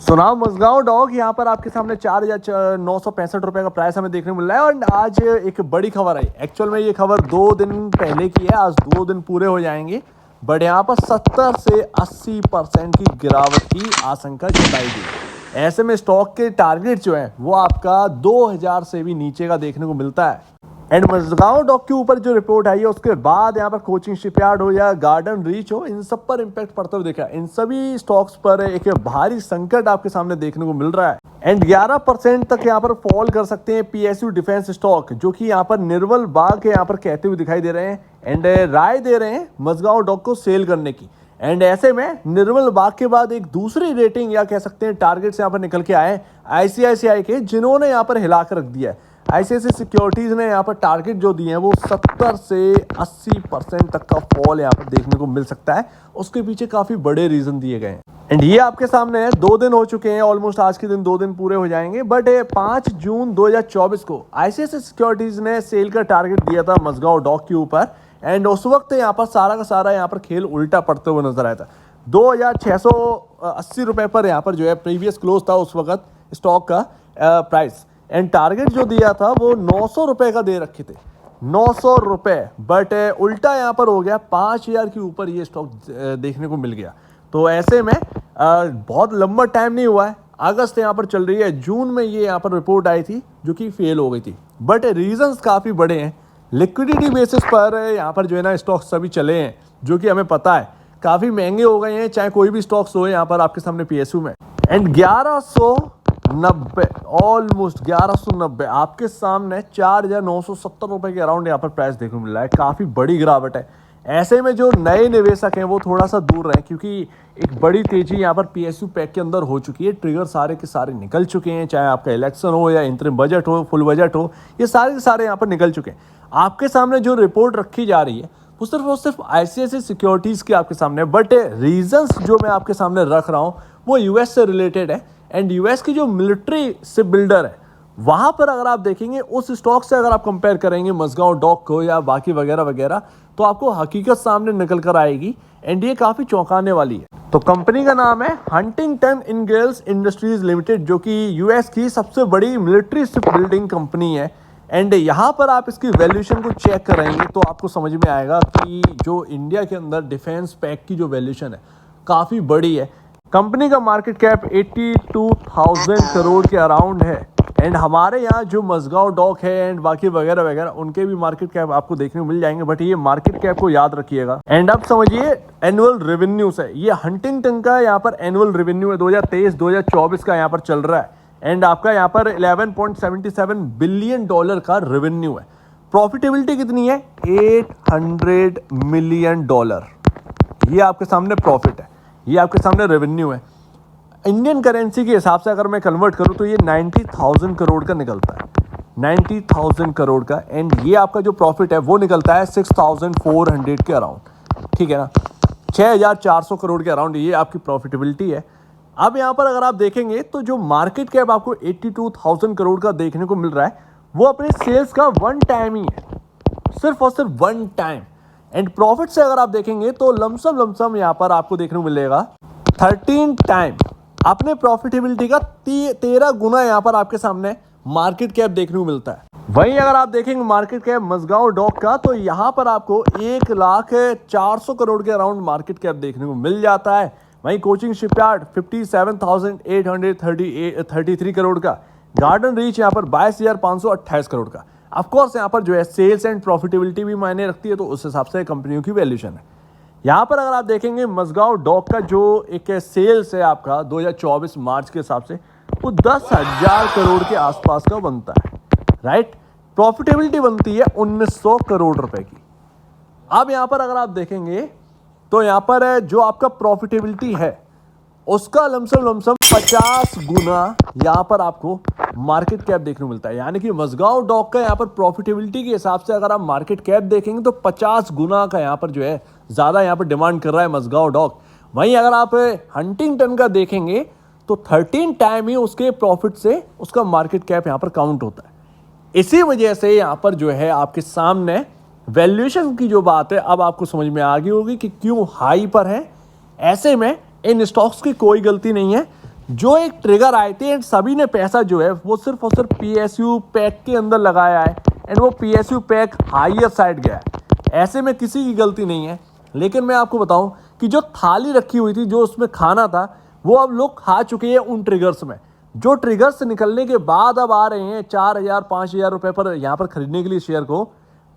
सुनाओ मजगांव डॉग यहाँ पर आपके सामने 4,965 रुपए का प्राइस हमें देखने को मिल रहा है। और आज एक बड़ी खबर आई, एक्चुअल में ये खबर 2 दिन पहले की है, आज 2 दिन पूरे हो जाएंगे, बट यहाँ पर 70 से 80% की गिरावट की आशंका जताई गई। ऐसे में स्टॉक के टारगेट जो है वो आपका 2,000 से भी नीचे का देखने को मिलता है। एंड मजगांव डॉक के ऊपर जो रिपोर्ट आई है उसके बाद यहाँ पर कोचिंग शिपयार्ड हो या गार्डन रीच हो, इन सब पर इंपैक्ट पड़ता हुआ देखा। इन सभी स्टॉक्स पर एक भारी संकट आपके सामने देखने को मिल रहा है। एंड 11% तक यहाँ पर फॉल कर सकते हैं पीएसयू डिफेंस स्टॉक, जो कि यहाँ पर निर्मल बाग के यहाँ पर कहते हुए दिखाई दे रहे हैं एंड राय दे रहे हैं मजगांव डॉक को सेल करने की। एंड ऐसे में निर्मल बाग के बाद एक दूसरी रेटिंग या कह सकते हैं टारगेट्स यहाँ पर निकल के आए आईसीआईसीआई के, जिन्होंने यहाँ पर हिला कर रख दिया है। आईसीआईसीआई सिक्योरिटीज ने यहाँ पर टारगेट जो दिए हैं वो 70 से 80% तक का फॉल यहाँ पर देखने को मिल सकता है। उसके पीछे काफी बड़े रीजन दिए गए हैं एंड ये आपके सामने है। 2 दिन हो चुके हैं, ऑलमोस्ट आज के दिन 2 दिन पूरे हो जाएंगे, बट 5 जून 2024 को आईसीआईसीआई सिक्योरिटीज ने सेल का टारगेट दिया था मजगांव डॉक के ऊपर। एंड उस वक्त यहाँ पर सारा का सारा यहाँ पर खेल उल्टा पड़ते हुए नजर आया था। 2,680 रुपए पर यहाँ पर जो है प्रीवियस क्लोज था उस वक्त स्टॉक का प्राइस। एंड टारगेट जो दिया था वो 900 रुपए का दे रखे थे, 900 रुपए, बट उल्टा यहाँ पर हो गया, 5,000 के ऊपर ये स्टॉक देखने को मिल गया। तो ऐसे में बहुत लंबा टाइम नहीं हुआ है, अगस्त यहाँ पर चल रही है, जून में ये यहाँ पर रिपोर्ट आई थी जो कि फेल हो गई थी। बट रीजंस काफ़ी बड़े हैं। लिक्विडिटी बेसिस पर यहाँ पर जो है ना स्टॉक्स सभी चले हैं, जो कि हमें पता है काफ़ी महंगे हो गए हैं, चाहे कोई भी स्टॉक्स हो यहाँ पर आपके सामने पीएसयू में। एंड 1190, ऑलमोस्ट 1190 आपके सामने 4,970 रुपए के अराउंड यहाँ पर प्राइस देखने को मिल रहा है। काफ़ी बड़ी गिरावट है। ऐसे में जो नए निवेशक हैं वो थोड़ा सा दूर रहें, क्योंकि एक बड़ी तेजी यहाँ पर पीएसयू पैक के अंदर हो चुकी है। ट्रिगर सारे के सारे निकल चुके हैं, चाहे आपका इलेक्शन हो या इंटरिम बजट हो, फुल बजट हो, ये सारे के सारे यहाँ पर निकल चुके हैं। आपके सामने जो रिपोर्ट रखी जा रही है वो सिर्फ आईसीआईसीआई सिक्योरिटीज़ के आपके सामने, बट रीजंस जो मैं आपके सामने रख रहा हूँ वो यूएस से रिलेटेड है। एंड यूएस की जो मिलिट्री शिप बिल्डर है वहाँ पर अगर आप देखेंगे उस स्टॉक से अगर आप कंपेयर करेंगे मजगांव डॉक को या बाकी वगैरह वगैरह, तो आपको हकीकत सामने निकल कर आएगी। एंड ये काफ़ी चौंकाने वाली है। तो कंपनी का नाम है हंटिंगटन इंगल्स इंडस्ट्रीज लिमिटेड, जो कि यूएस की सबसे बड़ी मिलिट्री शिप बिल्डिंग कंपनी है। एंड यहाँ पर आप इसकी वैल्यूएशन को चेक करेंगे तो आपको समझ में आएगा कि जो इंडिया के अंदर डिफेंस पैक की जो वैल्यूएशन है काफ़ी बड़ी है। कंपनी का मार्केट कैप 82,000 करोड़ के अराउंड है। एंड हमारे यहाँ जो मजगांव डॉक है एंड बाकी वगैरह वगैरह उनके भी मार्केट कैप आपको देखने को मिल जाएंगे, बट ये मार्केट कैप को याद रखिएगा। एंड अब समझिए एनुअल रेवेन्यू है, ये हंटिंगटन का यहाँ पर एनुअल रेवेन्यू है 2023-2024 का यहाँ पर चल रहा है। एंड आपका यहाँ पर $11.77 बिलियन का रेवेन्यू है। प्रॉफिटेबिलिटी कितनी है? $800 मिलियन, ये आपके सामने प्रॉफिट है, ये आपके सामने रेवेन्यू है। इंडियन करेंसी के हिसाब से अगर मैं कन्वर्ट करूं तो ये 90,000 करोड़ का निकलता है, 90,000 करोड़ का। एंड ये आपका जो प्रॉफिट है वो निकलता है 6,400 के अराउंड, ठीक है ना, 6,400 करोड़ के अराउंड ये आपकी प्रॉफिटेबिलिटी है। अब यहाँ पर अगर आप देखेंगे तो जो मार्केट कैप आपको 82,000 करोड़ का देखने को मिल रहा है वो अपने सेल्स का 1 टाइम ही है, सिर्फ और सिर्फ 1 टाइम। एंड प्रॉफिट से अगर आप देखेंगे तो लमसम यहाँ पर आपको देखने को मिलेगा 13 टाइम अपने प्रॉफिटेबिलिटी का 13 गुना यहाँ पर आपके सामने मार्केट कैप देखने को मिलता है। वहीं अगर आप देखेंगे मार्केट कैप मजगांव डॉक का तो यहाँ पर आपको 1,04,00,000 करोड़ के अराउंड मार्केट कैप देखने को मिल जाता है। वहीं कोचिंग शिपयार्ड 57,833 करोड़ का, गार्डन रीच यहाँ पर 22,528 करोड़ का। ऑफकोर्स यहाँ पर जो है सेल्स एंड प्रॉफिटेबिलिटी भी मायने रखती है, तो उस हिसाब से कंपनियों की वैल्यूएशन है। यहाँ पर अगर आप देखेंगे मजगांव डॉक का जो एक सेल्स है आपका 2024 मार्च के हिसाब से वो 10,000 करोड़ के आसपास का बनता है, राइट। प्रॉफिटेबिलिटी बनती है 1,900 करोड़ रुपए की। अब यहाँ पर अगर आप देखेंगे तो यहाँ पर जो आपका प्रॉफिटेबिलिटी है उसका लमसम 50 गुना यहाँ पर आपको मार्केट कैप देखने को मिलता है। यानी कि मजगांव डॉक का यहाँ पर प्रॉफिटेबिलिटी के हिसाब से अगर आप मार्केट कैप देखेंगे तो 50 गुना का यहाँ पर जो है ज़्यादा यहाँ पर डिमांड कर रहा है मजगांव डॉक। वहीं अगर आप हंटिंगटन का देखेंगे तो 13 टाइम ही उसके प्रॉफिट से उसका मार्केट कैप यहाँ पर काउंट होता है। इसी वजह से यहाँ पर जो है आपके सामने वैल्यूएशन की जो बात है अब आपको समझ में आ गई होगी कि क्यों हाई पर है। ऐसे में इन स्टॉक्स की कोई गलती नहीं है, जो एक ट्रिगर आए थे एंड सभी ने पैसा जो है वो सिर्फ और सिर्फ PSU पैक के अंदर लगाया है एंड वो PSU पैक हाईयर साइड गया है। ऐसे में किसी की गलती नहीं है। लेकिन मैं आपको बताऊं कि जो थाली रखी हुई थी, जो उसमें खाना था, वो अब लोग खा चुके हैं उन ट्रिगर्स में। जो ट्रिगर्स निकलने के बाद अब आ रहे हैं 4,000 5,000 रुपए पर यहाँ पर खरीदने के लिए शेयर को,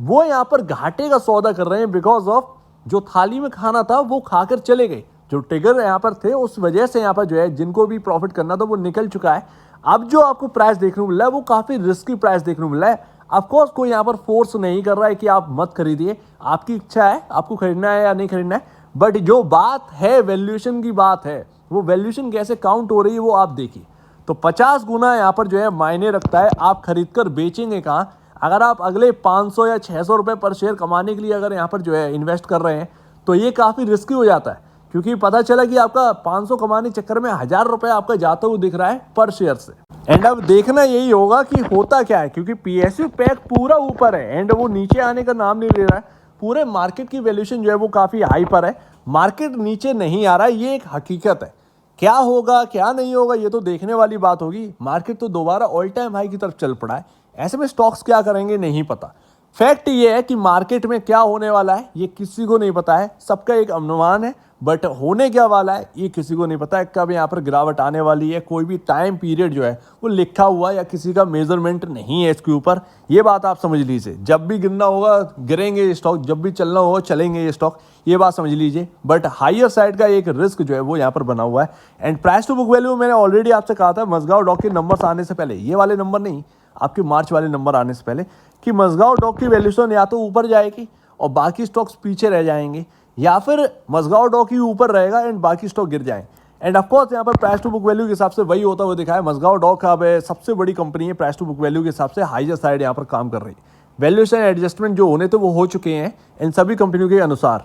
वो यहाँ पर घाटे का सौदा कर रहे हैं बिकॉज ऑफ जो थाली में खाना था वो खाकर चले गए। जो ट्रिगर यहाँ पर थे उस वजह से यहाँ पर जो है जिनको भी प्रॉफिट करना था वो निकल चुका है। अब जो आपको प्राइस देखने को मिल रहा है वो काफी रिस्की प्राइस देखने को मिल रहा है। ऑफकोर्स कोई यहाँ पर फोर्स नहीं कर रहा है कि आप मत खरीदिए, आपकी इच्छा है आपको खरीदना है या नहीं खरीदना है। बट जो बात है वैल्यूएशन की बात है, वो वैल्यूएशन कैसे काउंट हो रही है वो आप देखिए। तो 50 गुना यहाँ पर जो है मायने रखता है आप खरीद कर बेचेंगे कहाँ। अगर आप अगले 500 या 600 रुपए पर शेयर कमाने के लिए अगर यहाँ पर जो है इन्वेस्ट कर रहे हैं तो ये काफ़ी रिस्की हो जाता है, क्योंकि पता चला कि आपका 500 कमाने चक्कर में 1,000 रुपए आपका जाता हुआ दिख रहा है पर शेयर से। एंड अब देखना यही होगा कि होता क्या है, क्योंकि PSU पैक पूरा ऊपर है एंड वो नीचे आने का नाम नहीं ले रहा है। पूरे मार्केट की वैल्यूएशन जो है वो काफ़ी हाई पर है, मार्केट नीचे नहीं आ रहा है, ये एक हकीकत है। क्या होगा क्या नहीं होगा ये तो देखने वाली बात होगी। मार्केट तो दोबारा ऑल टाइम हाई की तरफ चल पड़ा है, ऐसे में स्टॉक्स क्या करेंगे नहीं पता। फैक्ट ये है कि मार्केट में क्या होने वाला है ये किसी को नहीं पता है, सबका एक अनुमान है, बट होने क्या वाला है ये किसी को नहीं पता है। कब यहाँ पर गिरावट आने वाली है कोई भी टाइम पीरियड जो है वो लिखा हुआ या किसी का मेजरमेंट नहीं है इसके ऊपर। ये बात आप समझ लीजिए, जब भी गिरना होगा गिरेंगे ये स्टॉक, जब भी चलना होगा चलेंगे ये स्टॉक, ये बात समझ लीजिए। बट हायर साइड का एक रिस्क जो है वो यहाँ पर बना हुआ है। And price to book value मैंने ऑलरेडी आपसे कहा था मजगांव डॉक के नंबर्स आने से पहले, ये वाले नंबर नहीं, आपके मार्च वाले नंबर आने से पहले, कि मजगांव डॉक की वैल्यूएशन या तो ऊपर जाएगी और बाकी स्टॉक्स पीछे रह जाएंगे, या फिर मजगांव डॉक ही ऊपर रहेगा एंड बाकी स्टॉक गिर जाएं। एंड ऑफकोर्स यहाँ पर प्राइस टू बुक वैल्यू के हिसाब से वही होता हुआ दिखा है। मजगांव डॉक अब सबसे बड़ी कंपनी है, प्राइस टू बुक वैल्यू के हिसाब से हाइयर साइड यहाँ पर काम कर रही है। वैल्यूएशन एडजस्टमेंट जो होने थे वो हो चुके हैं इन सभी कंपनियों के अनुसार,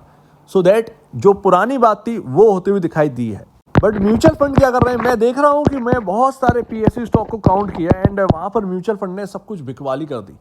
सो दैट जो पुरानी बात थी वो होते हुए दिखाई दी है। बट म्यूचुअल फंड क्या कर रहे हैं, मैं देख रहा हूँ कि मैं बहुत सारे PSU स्टॉक को काउंट किया एंड वहाँ पर म्यूचुअल फंड ने सब कुछ बिकवाली कर दी।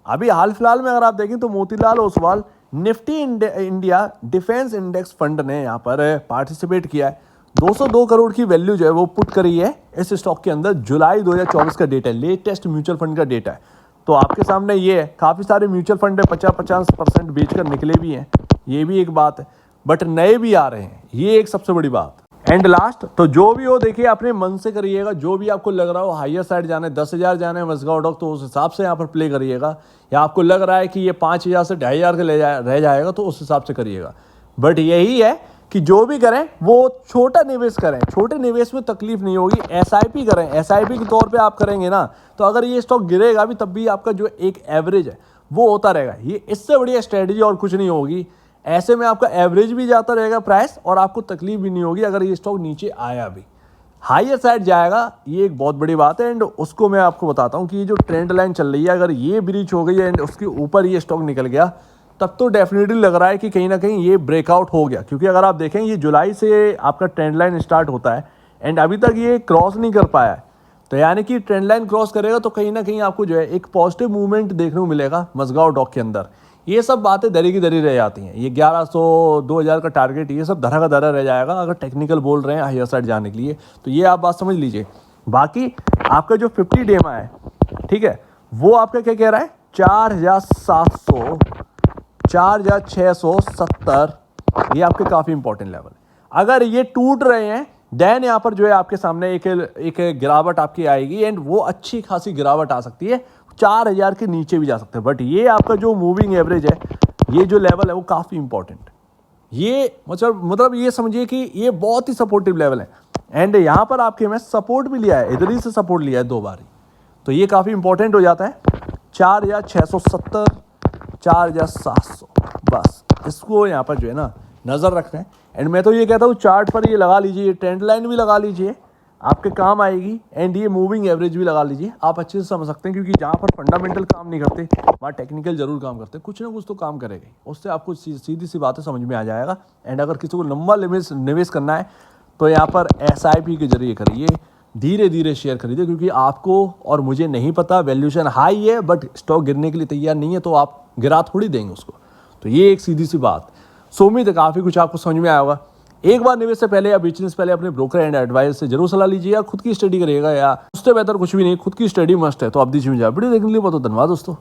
अभी हाल फिलहाल में अगर आप देखें तो Motilal Oswal Nifty India defence index fund ने यहाँ पर पार्टिसिपेट किया है। 202 करोड़ की वैल्यू जो है वो पुट करी है इस स्टॉक के अंदर। जुलाई 2024 का डेटा है, लेटेस्ट म्यूचुअल फंड का डेटा है। तो आपके सामने ये है, काफ़ी सारे म्यूचुअल फंड है 50% बेचकर निकले भी हैं, ये भी एक बात है, बट नए भी आ रहे हैं, ये एक सबसे बड़ी बात। एंड लास्ट, तो जो भी हो देखिए अपने मन से करिएगा, जो भी आपको लग रहा हो हाईयर साइड जाना है, 10,000 जाना है मजगांव डॉक तो उस हिसाब से यहाँ पर प्ले करिएगा, या आपको लग रहा है कि ये 5,000 से 2,500 के रह जाएगा तो उस हिसाब से करिएगा। बट यही है कि जो भी करें वो छोटा निवेश करें, छोटे निवेश में तकलीफ नहीं होगी। SIP करें, SIP के तौर पे आप करेंगे ना तो अगर ये स्टॉक गिरेगा भी तब भी आपका जो एक एवरेज है वो होता रहेगा। ये इससे बढ़िया स्ट्रेटजी और कुछ नहीं होगी। ऐसे में आपका एवरेज भी जाता रहेगा प्राइस और आपको तकलीफ भी नहीं होगी अगर ये स्टॉक नीचे आया भी, हाईयर साइड जाएगा, ये एक बहुत बड़ी बात है। एंड उसको मैं आपको बताता हूँ कि ये जो ट्रेंड लाइन चल रही है अगर ये ब्रीच हो गई है एंड उसके ऊपर ये स्टॉक निकल गया तब तो डेफिनेटली लग रहा है कि कहीं ना कहीं ये ब्रेकआउट हो गया। क्योंकि अगर आप देखें ये जुलाई से आपका ट्रेंड लाइन स्टार्ट होता है एंड अभी तक ये क्रॉस नहीं कर पाया है, तो यानी कि ट्रेंड लाइन क्रॉस करेगा तो कहीं ना कहीं आपको जो है एक पॉजिटिव मूवमेंट देखने को मिलेगा मजगांव डॉक के अंदर। ये सब बातें दरी की दरी रह जाती हैं। ये 1100 2000 का टारगेट ये सब धरा का धरा रह जाएगा अगर टेक्निकल बोल रहे हैं हायर साइड जाने के लिए, तो ये आप बात समझ लीजिए। बाकी आपका जो 50 डेमा है, ठीक है, वो आपका क्या कह रहा है 4,700 4,670, ये आपके काफ़ी इंपॉर्टेंट लेवल है। अगर ये टूट रहे हैं देन यहाँ पर जो है आपके सामने एक गिरावट आपकी आएगी एंड वो अच्छी खासी गिरावट आ सकती है, 4,000 के नीचे भी जा सकते हैं। बट ये आपका जो मूविंग एवरेज है, ये जो लेवल है वो काफ़ी इंपॉर्टेंट, ये मतलब ये समझिए कि ये बहुत ही सपोर्टिव लेवल है। एंड यहाँ पर आपके मैं सपोर्ट भी लिया है, इधर ही से सपोर्ट लिया है 2 बार, तो ये काफ़ी इंपॉर्टेंट हो जाता है। 4,670 4,700, बस इसको यहाँ पर जो है ना नज़र रखना है। एंड मैं तो ये कहता हूँ चार्ट पर ये लगा लीजिए, ट्रेंड लाइन भी लगा लीजिए, आपके काम आएगी। एंड ये मूविंग एवरेज भी लगा लीजिए, आप अच्छे से समझ सकते हैं। क्योंकि जहाँ पर फंडामेंटल काम नहीं करते वहाँ टेक्निकल जरूर काम करते हैं, कुछ ना कुछ तो काम करेगा, उससे आपको सीधी सी बातें समझ में आ जाएगा। एंड अगर किसी को लंबा निवेश करना है तो यहाँ पर SIP के जरिए करिए, धीरे धीरे शेयर खरीदिए, क्योंकि आपको और मुझे नहीं पता वैल्यूएशन हाई है बट स्टॉक गिरने के लिए तैयार नहीं है, तो आप गिरा थोड़ी देंगे उसको। तो ये एक सीधी सी बात। सो उम्मीद है काफ़ी कुछ आपको समझ में आया होगा। एक बार निवेश से पहले या बेचने से पहले अपने ब्रोकर एंड एडवाइस से जरूर सलाह लीजिएगा। खुद की स्टडी करिएगा या उससे बेहतर कुछ भी नहीं, खुद की स्टडी मस्ट है। तो आप दीजिए वीडियो देखने के लिए बहुत धन्यवाद दोस्तों।